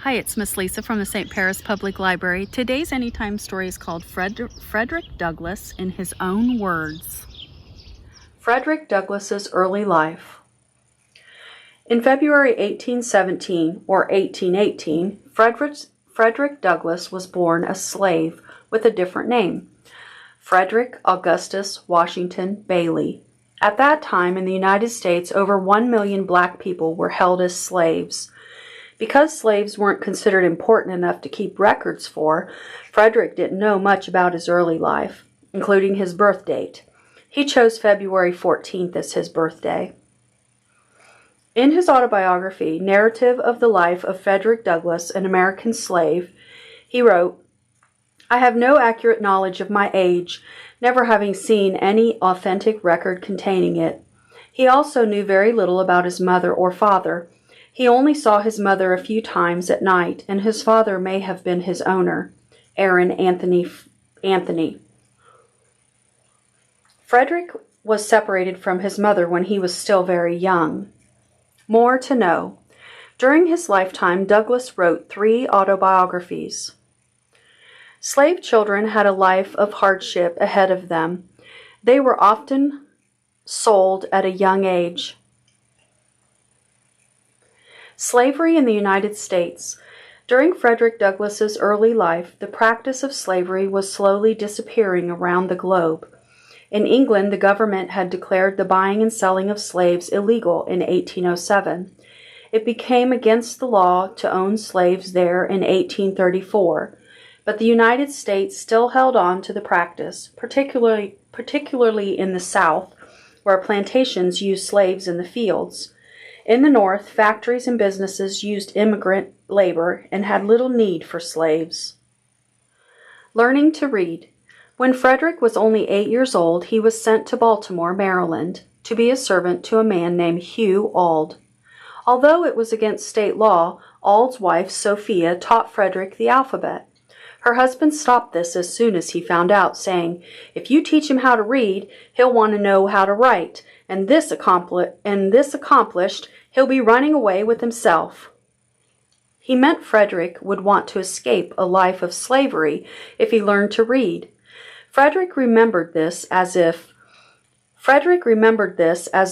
Hi, it's Miss Lisa from the St. Paris Public Library. Today's Anytime story is called Frederick Douglass in His Own Words. Frederick Douglass's Early Life. In February 1817, or 1818, Frederick Douglass was born a slave with a different name, Frederick Augustus Washington Bailey. At that time in the United States, over 1 million black people were held as slaves. Because slaves weren't considered important enough to keep records for, Frederick didn't know much about his early life, including his birth date. He chose February 14th as his birthday. In his autobiography, Narrative of the Life of Frederick Douglass, an American Slave, he wrote, "I have no accurate knowledge of my age, never having seen any authentic record containing it. He also knew very little about his mother or father. He only saw his mother a few times at night, and his father may have been his owner, Aaron Anthony. Frederick was separated from his mother when he was still very young. More to know. During his lifetime, Douglass wrote 3 autobiographies. Slave children had a life of hardship ahead of them. They were often sold at a young age. Slavery in the United States. During Frederick Douglass's early life, the practice of slavery was slowly disappearing around the globe. In England, the government had declared the buying and selling of slaves illegal in 1807. It became against the law to own slaves there in 1834, but the United States still held on to the practice, particularly in the South, where plantations used slaves in the fields. In the North, factories and businesses used immigrant labor and had little need for slaves. Learning to read. When Frederick was only 8 years old, he was sent to Baltimore, Maryland, to be a servant to a man named Hugh Auld. Although it was against state law, Auld's wife, Sophia, taught Frederick the alphabet. Her husband stopped this as soon as he found out, saying, "If you teach him how to read, he'll want to know how to write, and this accomplished, he'll be running away with himself." He meant Frederick would want to escape a life of slavery if he learned to read. Frederick remembered this as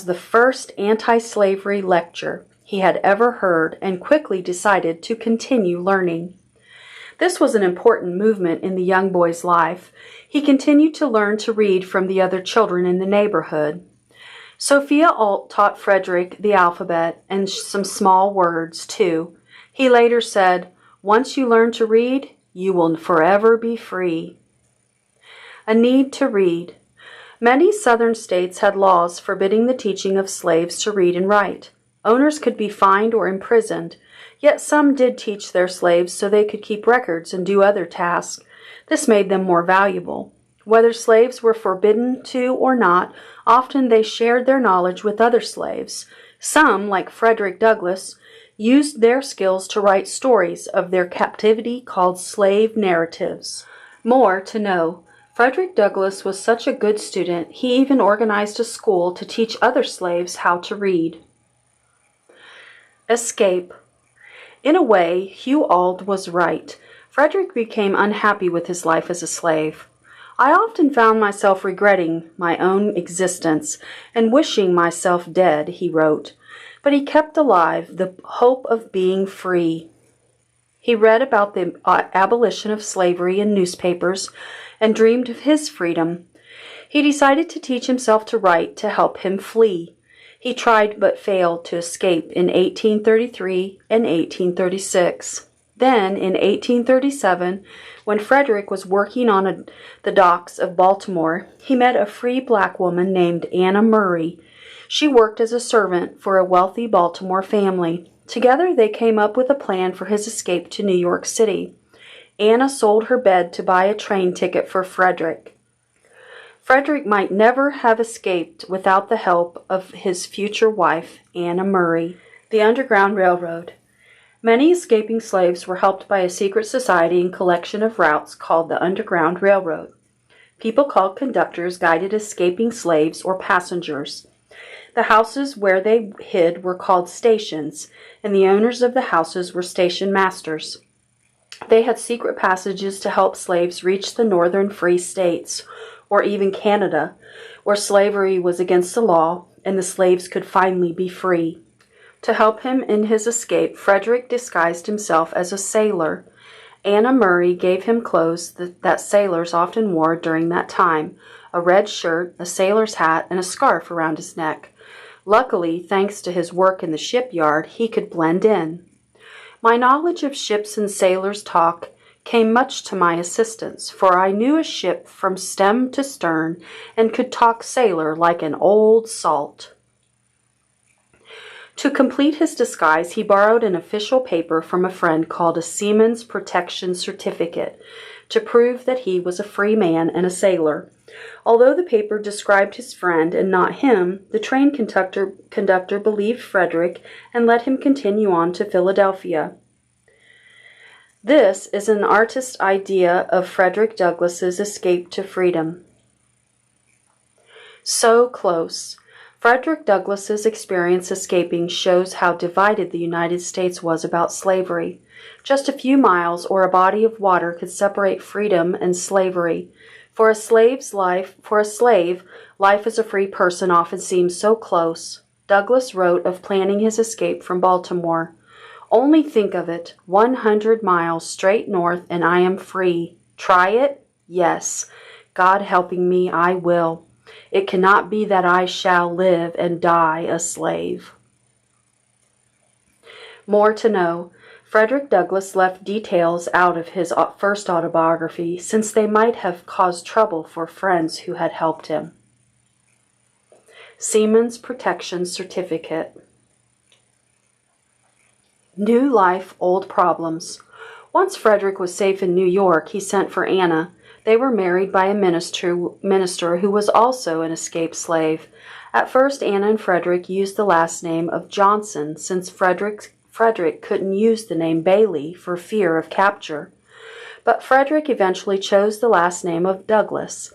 the first anti-slavery lecture he had ever heard and quickly decided to continue learning. This was an important movement in the young boy's life. He continued to learn to read from the other children in the neighborhood. Sophia Auld taught Frederick the alphabet and some small words, too. He later said, "Once you learn to read, you will forever be free." A need to read. Many southern states had laws forbidding the teaching of slaves to read and write. Owners could be fined or imprisoned, yet some did teach their slaves so they could keep records and do other tasks. This made them more valuable. Whether slaves were forbidden to or not, often they shared their knowledge with other slaves. Some, like Frederick Douglass, used their skills to write stories of their captivity called slave narratives. More to know. Frederick Douglass was such a good student, he even organized a school to teach other slaves how to read. Escape. In a way, Hugh Auld was right. Frederick became unhappy with his life as a slave. "I often found myself regretting my own existence and wishing myself dead," he wrote. But he kept alive the hope of being free. He read about the abolition of slavery in newspapers and dreamed of his freedom. He decided to teach himself to write to help him flee. He tried but failed to escape in 1833 and 1836. Then, in 1837, when Frederick was working on the docks of Baltimore, he met a free black woman named Anna Murray. She worked as a servant for a wealthy Baltimore family. Together they came up with a plan for his escape to New York City. Anna sold her bed to buy a train ticket for Frederick. Frederick might never have escaped without the help of his future wife, Anna Murray. The Underground Railroad. Many escaping slaves were helped by a secret society and collection of routes called the Underground Railroad. People called conductors guided escaping slaves or passengers. The houses where they hid were called stations, and the owners of the houses were station masters. They had secret passages to help slaves reach the northern free states, or even Canada, where slavery was against the law and the slaves could finally be free. To help him in his escape, Frederick disguised himself as a sailor. Anna Murray gave him clothes that sailors often wore during that time, a red shirt, a sailor's hat, and a scarf around his neck. Luckily, thanks to his work in the shipyard, he could blend in. My knowledge of ships and sailors' talk came much to my assistance, for I knew a ship from stem to stern and could talk sailor like an old salt. To complete his disguise, he borrowed an official paper from a friend called a Seaman's Protection Certificate to prove that he was a free man and a sailor. Although the paper described his friend and not him, the train conductor believed Frederick and let him continue on to Philadelphia. This is an artist's idea of Frederick Douglass's escape to freedom. So close. Frederick Douglass's experience escaping shows how divided the United States was about slavery. Just a few miles or a body of water could separate freedom and slavery. For a slave, life as a free person often seems so close. Douglass wrote of planning his escape from Baltimore. Only think of it, 100 miles straight north and I am free. Try it? Yes. God helping me, I will. It cannot be that I shall live and die a slave. More to know. Frederick Douglass left details out of his first autobiography, since they might have caused trouble for friends who had helped him. Seaman's Protection Certificate. New life, old problems. Once Frederick was safe in New York, he sent for Anna. They were married by a minister who was also an escaped slave. At first, Anna and Frederick used the last name of Johnson, since Frederick couldn't use the name Bailey for fear of capture. But Frederick eventually chose the last name of Douglas.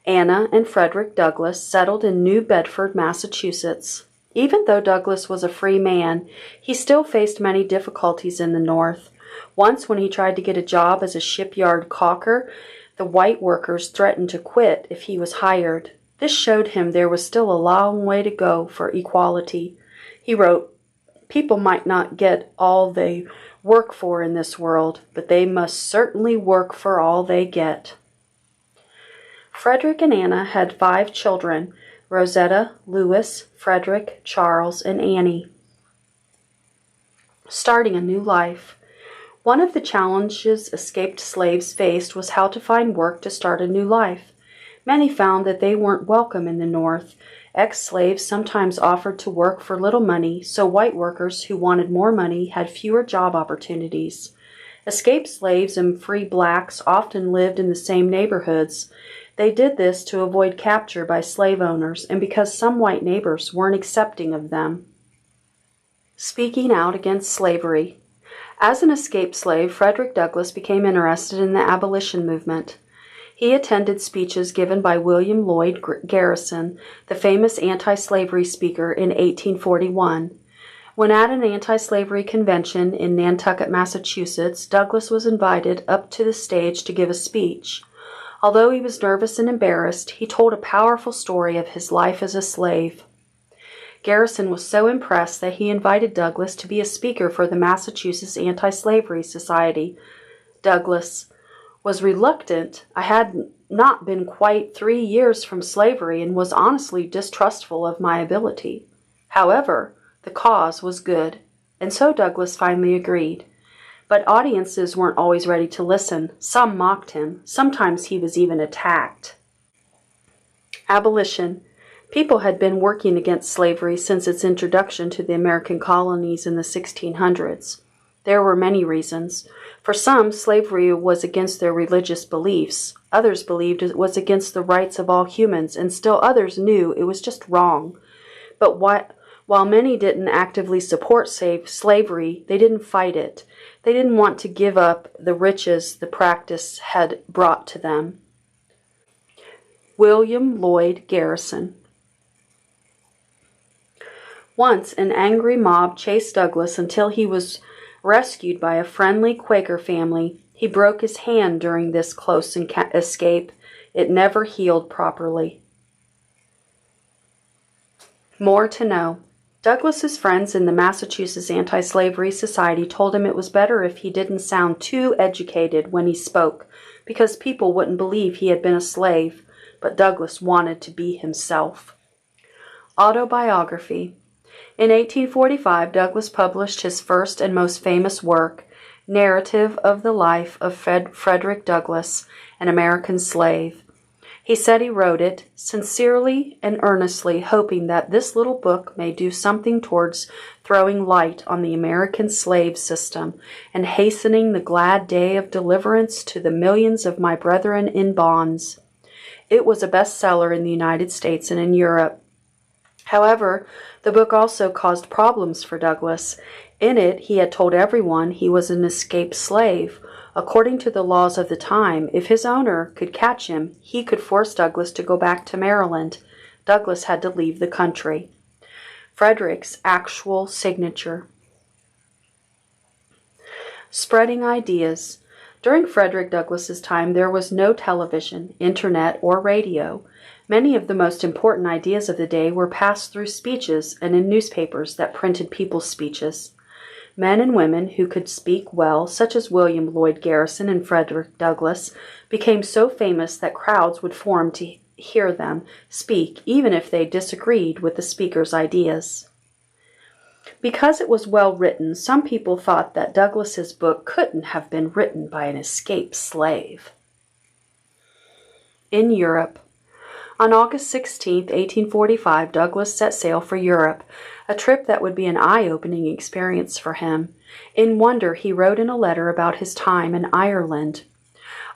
Anna and Frederick Douglass settled in New Bedford, Massachusetts. Even though Douglass was a free man, he still faced many difficulties in the North. Once, when he tried to get a job as a shipyard caulker, the white workers threatened to quit if he was hired. This showed him there was still a long way to go for equality. He wrote, "People might not get all they work for in this world, but they must certainly work for all they get." Frederick and Anna had 5 children: Rosetta, Louis, Frederick, Charles, and Annie. Starting a new life. One of the challenges escaped slaves faced was how to find work to start a new life. Many found that they weren't welcome in the North. Ex-slaves sometimes offered to work for little money, so white workers who wanted more money had fewer job opportunities. Escaped slaves and free blacks often lived in the same neighborhoods. They did this to avoid capture by slave owners and because some white neighbors weren't accepting of them. Speaking out against slavery. As an escaped slave, Frederick Douglass became interested in the Abolition movement. He attended speeches given by William Lloyd Garrison, the famous anti-slavery speaker, in 1841. When at an anti-slavery convention in Nantucket, Massachusetts, Douglass was invited up to the stage to give a speech. Although he was nervous and embarrassed, he told a powerful story of his life as a slave. Garrison was so impressed that he invited Douglass to be a speaker for the Massachusetts Anti-Slavery Society. Douglass was reluctant. "I had not been quite 3 years from slavery and was honestly distrustful of my ability." However, the cause was good, and so Douglass finally agreed. But audiences weren't always ready to listen. Some mocked him. Sometimes he was even attacked. Abolition. People had been working against slavery since its introduction to the American colonies in the 1600s. There were many reasons. For some, slavery was against their religious beliefs. Others believed it was against the rights of all humans, and still others knew it was just wrong. But while many didn't actively support slavery, they didn't fight it. They didn't want to give up the riches the practice had brought to them. William Lloyd Garrison. Once, an angry mob chased Douglas until he was rescued by a friendly Quaker family. He broke his hand during this close escape. It never healed properly. More to know. Douglas's friends in the Massachusetts Anti-Slavery Society told him it was better if he didn't sound too educated when he spoke, because people wouldn't believe he had been a slave, but Douglas wanted to be himself. Autobiography. In 1845, Douglas published his first and most famous work, Narrative of the Life of Fredrick Douglass, an American Slave. He said he wrote it sincerely and earnestly, hoping that this little book may do something towards throwing light on the American slave system and hastening the glad day of deliverance to the millions of my brethren in bonds. It was a bestseller in the United States and in Europe. However, the book also caused problems for Douglas. In it, he had told everyone he was an escaped slave. According to the laws of the time, if his owner could catch him, he could force Douglas to go back to Maryland. Douglas had to leave the country. Frederick's actual signature. Spreading ideas. During Frederick Douglass's time, there was no television, internet, or radio. Many of the most important ideas of the day were passed through speeches and in newspapers that printed people's speeches. Men and women who could speak well, such as William Lloyd Garrison and Frederick Douglass, became so famous that crowds would form to hear them speak, even if they disagreed with the speaker's ideas. Because it was well written, some people thought that Douglass's book couldn't have been written by an escaped slave. In Europe. On August 16, 1845, Douglass set sail for Europe, a trip that would be an eye-opening experience for him. In wonder, he wrote in a letter about his time in Ireland.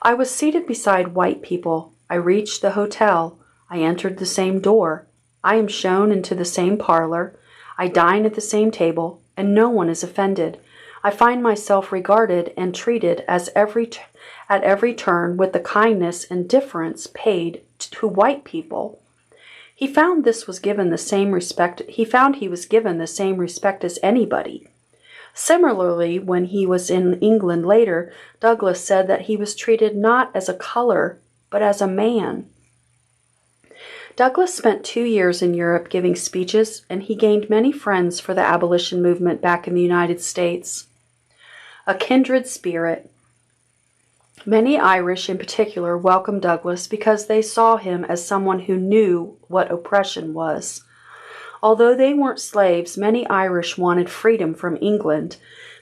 I was seated beside white people. I reached the hotel. I entered the same door. I am shown into the same parlor. I dine at the same table, and no one is offended. I find myself regarded and treated as at every turn with the kindness and deference paid to white people. He found he was given the same respect as anybody. Similarly, when he was in England later, Douglass said that he was treated not as a color, but as a man. Douglass spent 2 years in Europe giving speeches, and he gained many friends for the abolition movement back in the United States. A kindred spirit. Many Irish in particular welcomed Douglass because they saw him as someone who knew what oppression was. Although they weren't slaves, many Irish wanted freedom from England,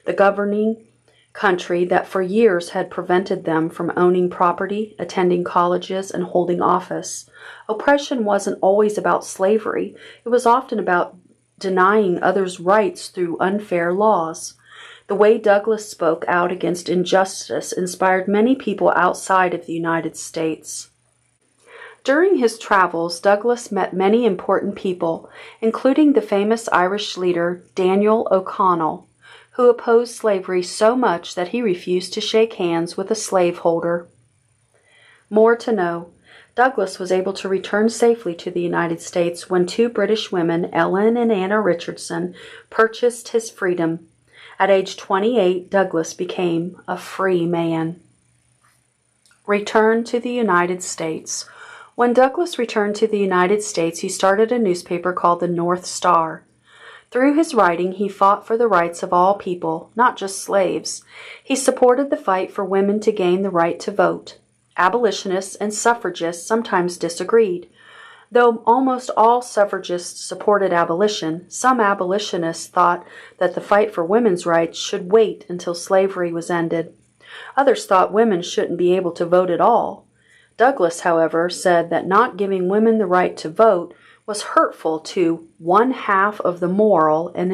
the governing country that for years had prevented them from owning property, attending colleges, and holding office. Oppression wasn't always about slavery. It was often about denying others' rights through unfair laws. The way Douglass spoke out against injustice inspired many people outside of the United States. During his travels, Douglass met many important people, including the famous Irish leader Daniel O'Connell, who opposed slavery so much that he refused to shake hands with a slaveholder. More to know. Douglass was able to return safely to the United States when 2 British women, Ellen and Anna Richardson, purchased his freedom. At age 28, Douglass became a free man. Return to the United States. When Douglass returned to the United States, he started a newspaper called the North Star. Through his writing, he fought for the rights of all people, not just slaves. He supported the fight for women to gain the right to vote. Abolitionists and suffragists sometimes disagreed. Though almost all suffragists supported abolition, some abolitionists thought that the fight for women's rights should wait until slavery was ended. Others thought women shouldn't be able to vote at all. Douglass, however, said that not giving women the right to vote was hurtful to 1/2 of the moral and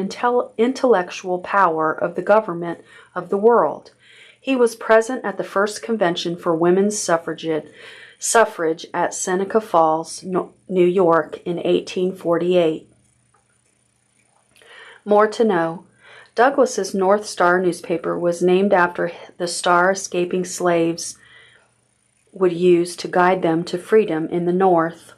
intellectual power of the government of the world. He was present at the first convention for women's suffrage at Seneca Falls, New York in 1848. More to know. Douglass's North Star newspaper was named after the star escaping slaves would use to guide them to freedom in the North.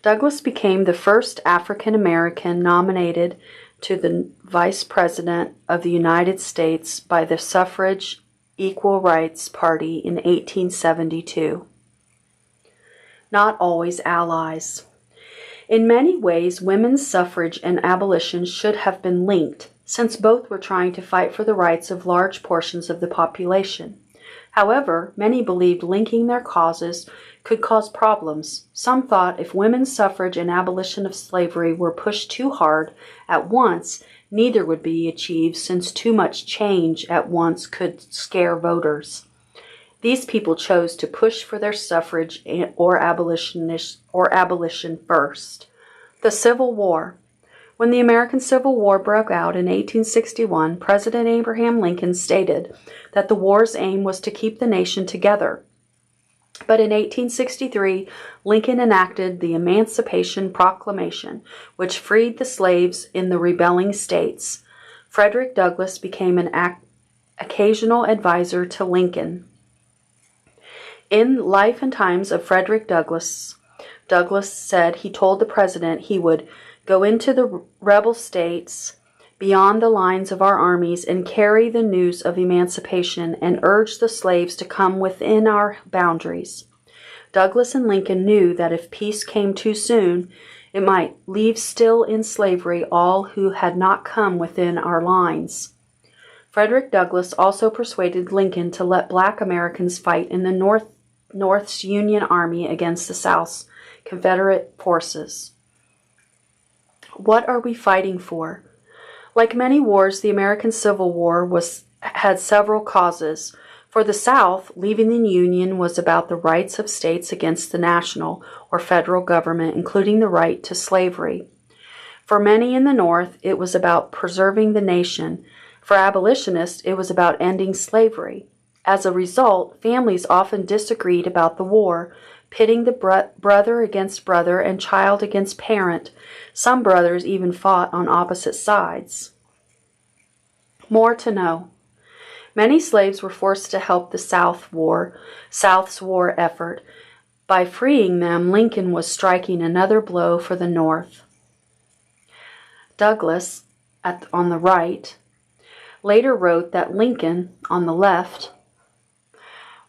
Douglas became the first African American nominated to the Vice President of the United States by the Suffrage Equal Rights Party in 1872. Not always allies. In many ways, women's suffrage and abolition should have been linked, since both were trying to fight for the rights of large portions of the population. However, many believed linking their causes could cause problems. Some thought if women's suffrage and abolition of slavery were pushed too hard at once, neither would be achieved, since too much change at once could scare voters. These people chose to push for their suffrage or abolition first. The Civil War. When the American Civil War broke out in 1861, President Abraham Lincoln stated that the war's aim was to keep the nation together. But in 1863, Lincoln enacted the Emancipation Proclamation, which freed the slaves in the rebelling states. Fredrick Douglass became an occasional advisor to Lincoln. In Life and Times of Frederick Douglass, Douglass said he told the president he would go into the rebel states beyond the lines of our armies and carry the news of emancipation and urge the slaves to come within our boundaries. Douglass and Lincoln knew that if peace came too soon, it might leave still in slavery all who had not come within our lines. Frederick Douglass also persuaded Lincoln to let black Americans fight in the North's Union Army against the South's Confederate forces. What are we fighting for? Like many wars, the American Civil War had several causes. For the South, leaving the Union was about the rights of states against the national or federal government, including the right to slavery. For many in the North, it was about preserving the nation. For abolitionists, it was about ending slavery. As a result, families often disagreed about the war, pitting the brother against brother and child against parent. Some brothers even fought on opposite sides. More to know. Many slaves were forced to help the South's war effort. By freeing them, Lincoln was striking another blow for the North. Douglass, on the right, later wrote that Lincoln, on the left,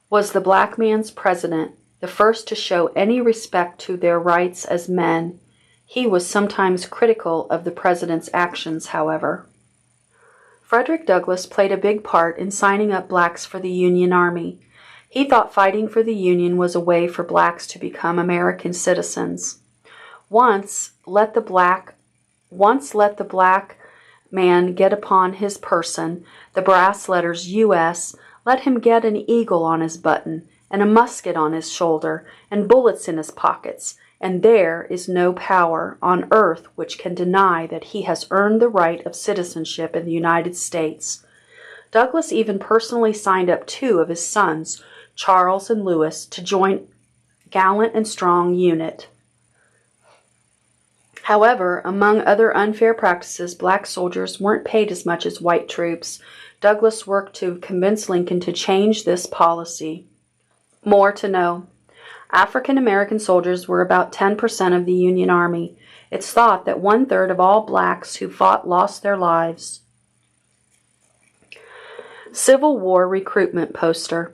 was the black man's president, the first to show any respect to their rights as men. He was sometimes critical of the president's actions, however. Frederick Douglass played a big part in signing up blacks for the Union Army. He thought fighting for the Union was a way for blacks to become American citizens. Once let the black man get upon his person the brass letters U.S., let him get an eagle on his button, and a musket on his shoulder, and bullets in his pockets, and there is no power on earth which can deny that he has earned the right of citizenship in the United States. Douglass even personally signed up 2 of his sons, Charles and Louis, to join gallant and strong unit. However, among other unfair practices, black soldiers weren't paid as much as white troops. Douglass worked to convince Lincoln to change this policy. More to know. African American soldiers were about 10% of the Union Army. It's thought that 1/3 of all blacks who fought lost their lives. Civil War recruitment poster.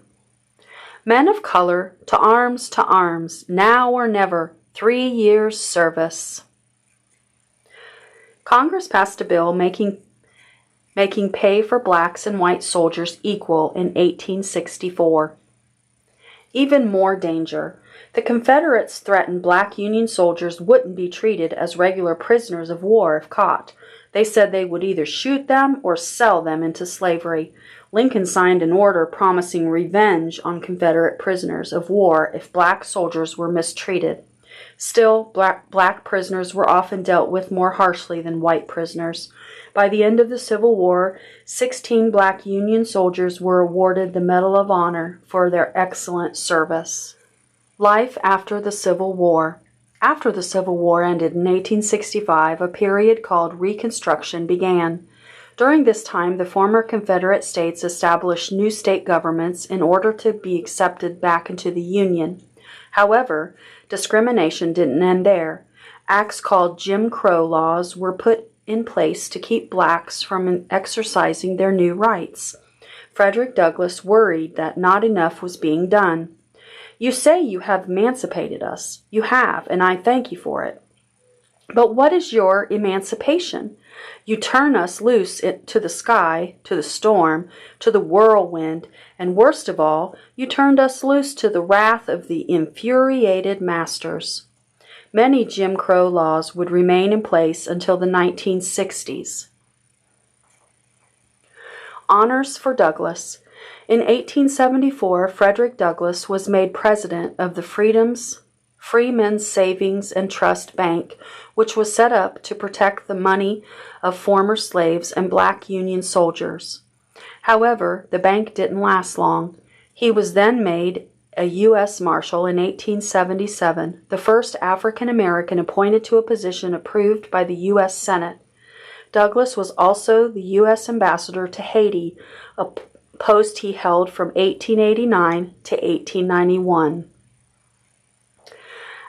Men of color, to arms, now or never, 3 years' service. Congress passed a bill making pay for blacks and white soldiers equal in 1864. Even more danger. The Confederates threatened black Union soldiers wouldn't be treated as regular prisoners of war if caught. They said they would either shoot them or sell them into slavery. Lincoln signed an order promising revenge on Confederate prisoners of war if black soldiers were mistreated. Still, black prisoners were often dealt with more harshly than white prisoners. By the end of the Civil War, 16 black Union soldiers were awarded the Medal of Honor for their excellent service. Life after the Civil War. After the Civil War ended in 1865, a period called Reconstruction began. During this time, the former Confederate states established new state governments in order to be accepted back into the Union. However, discrimination didn't end there. Acts called Jim Crow laws were put in place to keep blacks from exercising their new rights. Frederick Douglass worried that not enough was being done. "You say you have emancipated us. You have, and I thank you for it. But what is your emancipation? You turn us loose to the sky, to the storm, to the whirlwind, and worst of all, you turned us loose to the wrath of the infuriated masters." Many Jim Crow laws would remain in place until the 1960s. Honors for Douglass. In 1874, Frederick Douglass was made president of the Freemen's Savings and Trust Bank, which was set up to protect the money of former slaves and black Union soldiers. However, the bank didn't last long. He was then made a U.S. Marshal in 1877, the first African American appointed to a position approved by the U.S. Senate. Douglass was also the U.S. Ambassador to Haiti, a post he held from 1889 to 1891.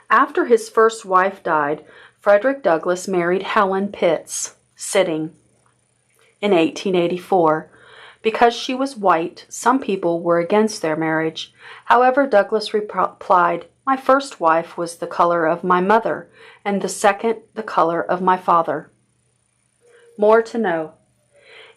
After his first wife died, Frederick Douglass married Helen Pitts, Sitting, in 1884. Because she was white, some people were against their marriage. However, Douglass replied, "My first wife was the color of my mother, and the second the color of my father." More to know.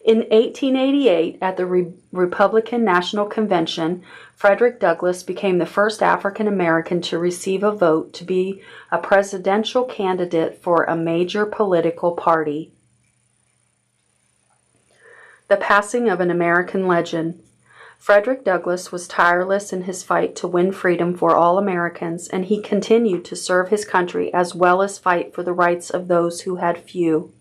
In 1888, at the Republican National Convention, Frederick Douglass became the first African American to receive a vote to be a presidential candidate for a major political party. The passing of an American legend. Frederick Douglass was tireless in his fight to win freedom for all Americans, and he continued to serve his country as well as fight for the rights of those who had few.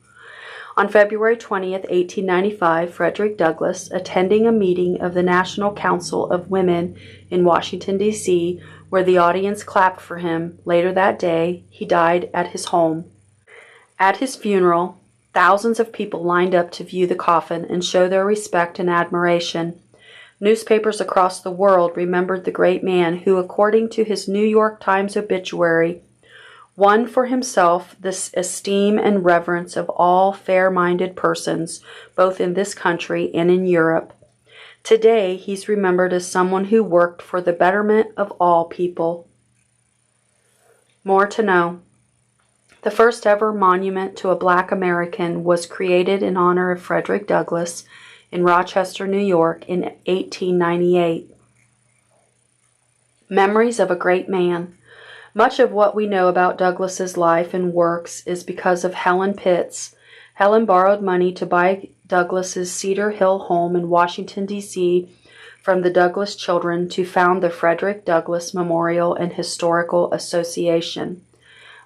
On February 20th, 1895, Frederick Douglass, attending a meeting of the National Council of Women in Washington, D.C., where the audience clapped for him, later that day, he died at his home. At his funeral, thousands of people lined up to view the coffin and show their respect and admiration. Newspapers across the world remembered the great man who, according to his New York Times obituary, won for himself the esteem and reverence of all fair-minded persons, both in this country and in Europe. Today, he's remembered as someone who worked for the betterment of all people. More to know. The first ever monument to a black American was created in honor of Frederick Douglass in Rochester, New York in 1898. Memories of a great man. Much of what we know about Douglass's life and works is because of Helen Pitts. Helen borrowed money to buy Douglass's Cedar Hill home in Washington, D.C. from the Douglass children to found the Frederick Douglass Memorial and Historical Association.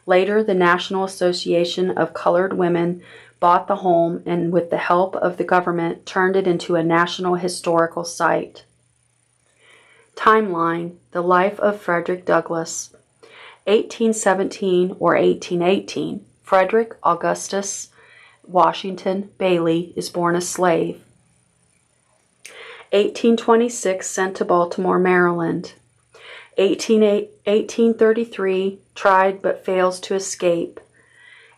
Later, the National Association of Colored Women bought the home and, with the help of the government, turned it into a national historical site. Timeline: The life of Frederick Douglass. 1817 or 1818, Frederick Augustus Washington Bailey is born a slave. 1826, sent to Baltimore, Maryland. 1833, tried but fails to escape.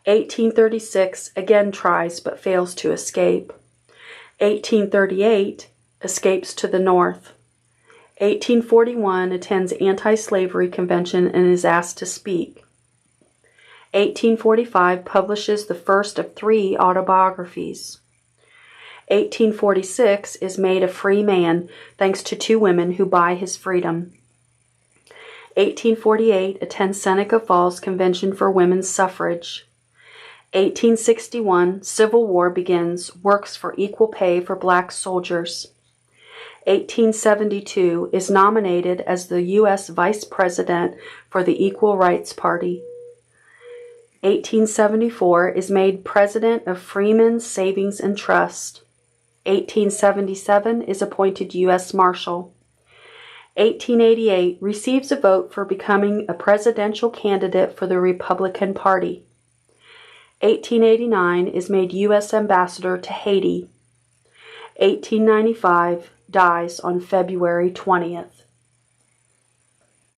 1836, again tries but fails to escape. 1838, escapes to the north. 1841, attends anti-slavery convention and is asked to speak. 1845, publishes the first of 3 autobiographies. 1846, is made a free man thanks to 2 women who buy his freedom. 1848, attends Seneca Falls Convention for Women's Suffrage. 1861, Civil War begins, works for equal pay for black soldiers. 1872, is nominated as the U.S. Vice President for the Equal Rights Party. 1874, is made President of Freemen's Savings and Trust. 1877, is appointed U.S. Marshal. 1888, receives a vote for becoming a presidential candidate for the Republican Party. 1889, is made U.S. Ambassador to Haiti. 1895, dies on February 20th.